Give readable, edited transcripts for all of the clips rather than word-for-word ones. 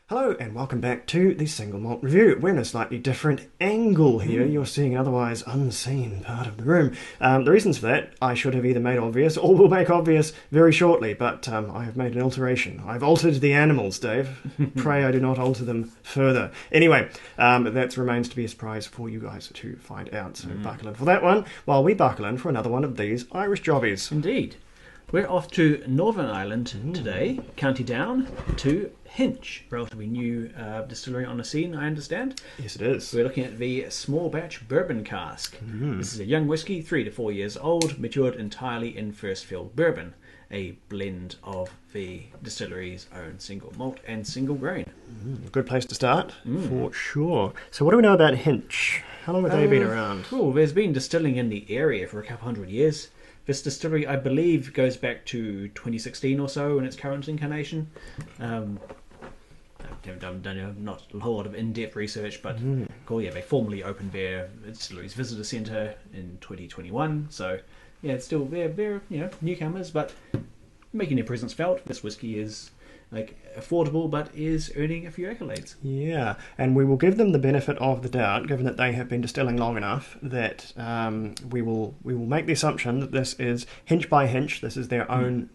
Hello and welcome back to the Single Malt Review. We're in a slightly different angle here. You're seeing an otherwise unseen part of the room. The reasons for that I should have either made obvious or will make obvious very shortly, but I have made an alteration. I've altered the animals, Dave. Pray I do not alter them further. Anyway, that remains to be a surprise for you guys to find out, so buckle in for that one, while we buckle in for another one of these Irish jobbies. Indeed. We're off to Northern Ireland today, County Down, to Hinch, relatively new distillery on the scene, I understand. Yes, it is. We're looking at the small batch Bourbon cask. This is a young whiskey, 3 to 4 years old, matured entirely in first fill bourbon, a blend of the distillery's own single malt and single grain. Good place to start, for sure. So what do we know about Hinch? How long have they been around? Well, there's been distilling in the area for a couple hundred years. This distillery, I believe, goes back to 2016 or so in its current incarnation. I've done not a whole lot of in-depth research, but cool, yeah, they formally opened their distillery's visitor centre in 2021. So, yeah, it's still they're newcomers, but making their presence felt. This whiskey is affordable, but is earning a few accolades. Yeah, and we will give them the benefit of the doubt, given that they have been distilling long enough, that we will make the assumption that this is Hinch by Hinch. This is their own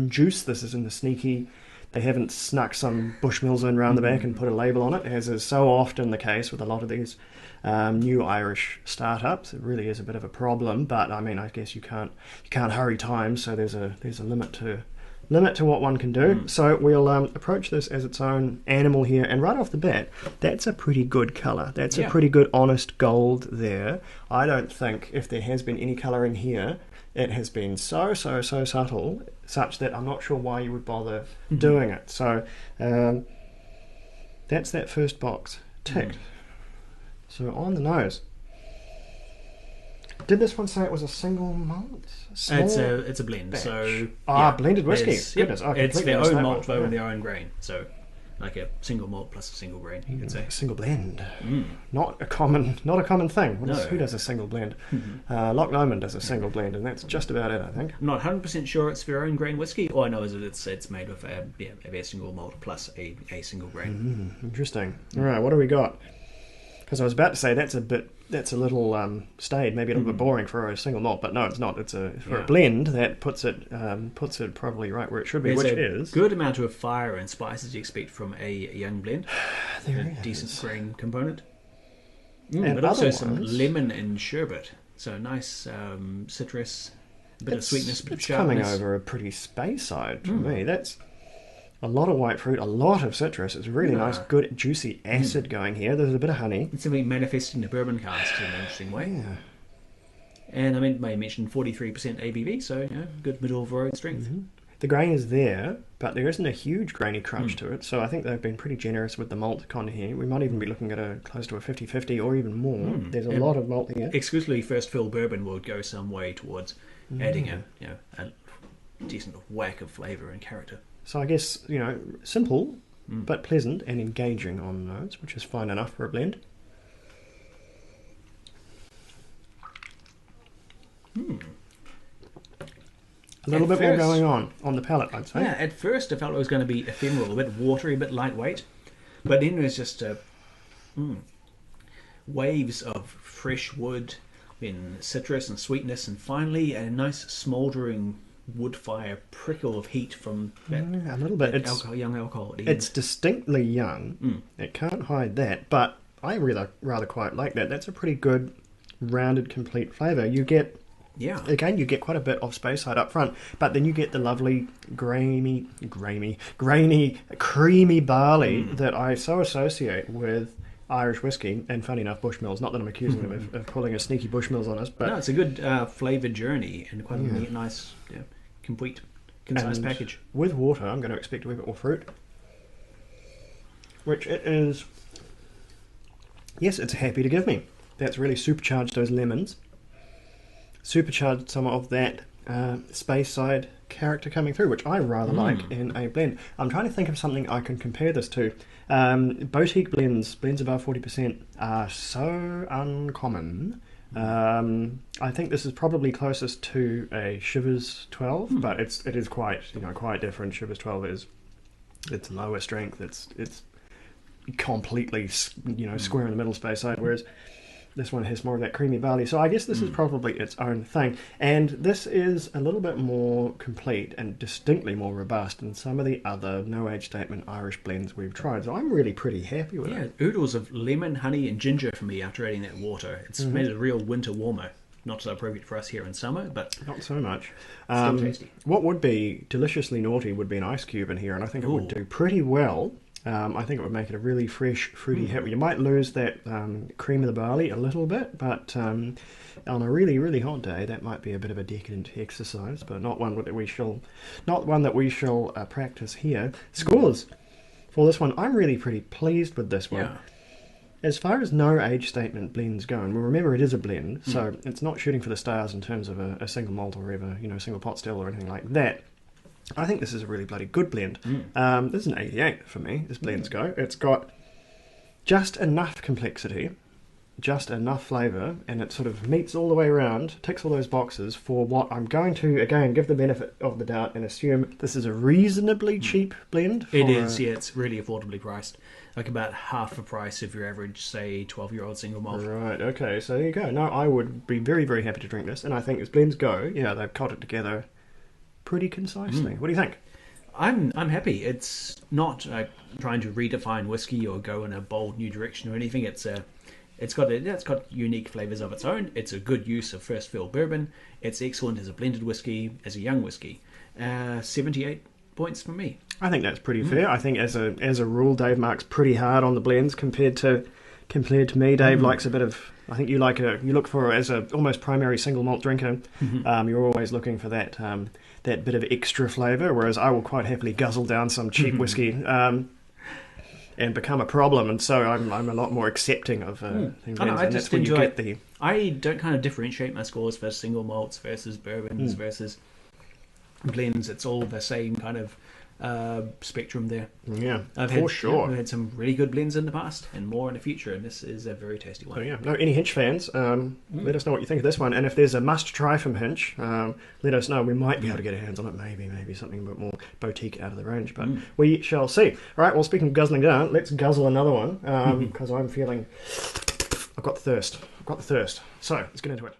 juice. This isn't a sneaky. They haven't snuck some Bushmills in round the back and put a label on it, as is so often the case with a lot of these new Irish startups. It really is a bit of a problem, but I mean, I guess you can't hurry time, so there's a limit to what one can do. So we'll approach this as its own animal here, and right off the bat, that's a pretty good colour. That's a pretty good honest gold there. I don't think, if there has been any colouring here, it has been so subtle, such that I'm not sure why you would bother doing it. So that's that first box ticked. So on the nose, did this one say it was a single malt? It's a blend. Batch. So blended whiskey. Goodness, it's their missed own that malt one. though, and their own grain. So like a single malt plus a single grain, you could say. A single blend. Not a common thing. Who does a single blend? Loch Lomond does a single blend, and that's just about it, I think. I'm not 100% sure it's their own grain whiskey. All I know is that it's made with a single malt plus a single grain. Interesting. All right, what do we got? Because I was about to say that's a little staid, maybe a little bit boring for a single malt, but no, it's not. It's for a blend that puts it probably right where it should be, There's which a is good amount of fire and spices you expect from a young blend. There a it decent is. grain component, And but also otherwise, some lemon and sherbet. So nice citrus, a bit of sweetness, a bit of it's coming sharpness. over a pretty space side for me. That's a lot of white fruit, a lot of citrus. It's really nice, good, juicy acid going here. There's a bit of honey. It's simply manifesting the bourbon cask in an interesting way. Yeah. And I may mention 43% ABV, so good middle of the road strength. The grain is there, but there isn't a huge grainy crunch to it, so I think they've been pretty generous with the malt content here. We might even be looking at close to a 50-50 or even more. There's a lot of malt here. Exclusively first fill bourbon will go some way towards adding a decent whack of flavour and character. So I guess, simple, but pleasant and engaging on notes, which is fine enough for a blend. A little bit more going on the palate, I'd say. Yeah, at first I felt it was going to be ephemeral, a bit watery, a bit lightweight, but then there's just waves of fresh wood, then citrus and sweetness, and finally a nice smouldering wood fire prickle of heat from that A little bit. young alcohol at the It's end. distinctly young. It can't hide that, but I rather quite like that. That's a pretty good, rounded, complete flavour. You get quite a bit of space side up front, but then you get the lovely grainy, creamy barley that I so associate with Irish whiskey, and funny enough, Bushmills. Not that I'm accusing them of pulling a sneaky Bushmills on us, but No, it's a good flavour journey and quite a nice, complete, concise package. with water, I'm going to expect a wee bit more fruit, which it is. Yes, it's happy to give me. That's really supercharged those lemons, supercharged some of that space side character coming through, which I rather like in a blend. I'm trying to think of something I can compare this to. Boutique blends above 40% are so uncommon. I think this is probably closest to a Shivers 12, but it is quite different. Shivers 12 it's lower strength. It's completely, square in the middle space side, whereas this one has more of that creamy barley. So I guess this is probably its own thing. And this is a little bit more complete and distinctly more robust than some of the other no-age statement Irish blends we've tried. So I'm really pretty happy with it. Yeah, oodles of lemon, honey, and ginger for me after adding that water. It's made it a real winter warmer. Not so appropriate for us here in summer, but not so much. Still tasty. What would be deliciously naughty would be an ice cube in here, and I think it would do pretty well. I think it would make it a really fresh, fruity hit. You might lose that cream of the barley a little bit, but on a really, really hot day, that might be a bit of a decadent exercise, but not one that we shall practice here. Scores for this one. I'm really pretty pleased with this one. yeah. As far as no age statement blends go, and remember it is a blend, so it's not shooting for the stars in terms of a single malt or ever, single pot still or anything like that. I think this is a really bloody good blend. This is an 88 for me, as blends go. It's got just enough complexity, just enough flavour, and it sort of meets all the way around, ticks all those boxes for what I'm going to, again, give the benefit of the doubt and assume this is a reasonably cheap blend. It is, yeah, it's really affordably priced. Like about half the price of your average, say, 12-year-old single malt. Right, okay, so there you go. No, I would be very, very happy to drink this, and I think as blends go, they've got it together pretty concisely. What do you think? I'm happy. It's not trying to redefine whiskey or go in a bold new direction or anything. It's got unique flavours of its own. It's a good use of first fill bourbon. It's excellent as a blended whiskey, as a young whiskey. 78 points for me. I think that's pretty fair. I think as a rule, Dave marks pretty hard on the blends compared to me. Dave likes a bit of. I think you look for as a almost primary single malt drinker. You're always looking for that bit of extra flavour, whereas I will quite happily guzzle down some cheap whiskey and become a problem. And so I'm a lot more accepting of things. I just enjoy it. I don't kind of differentiate my scores for single malts versus bourbons versus blends. It's all the same kind of spectrum there. Yeah, I've had some really good blends in the past and more in the future, and this is a very tasty one. So yeah, any Hinch fans, let us know what you think of this one, and if there's a must try from Hinch, let us know. We might be able to get our hands on it, maybe something a bit more boutique out of the range, but we shall see. All right, well, speaking of guzzling down, let's guzzle another one, because I'm feeling I've got the thirst, so let's get into it.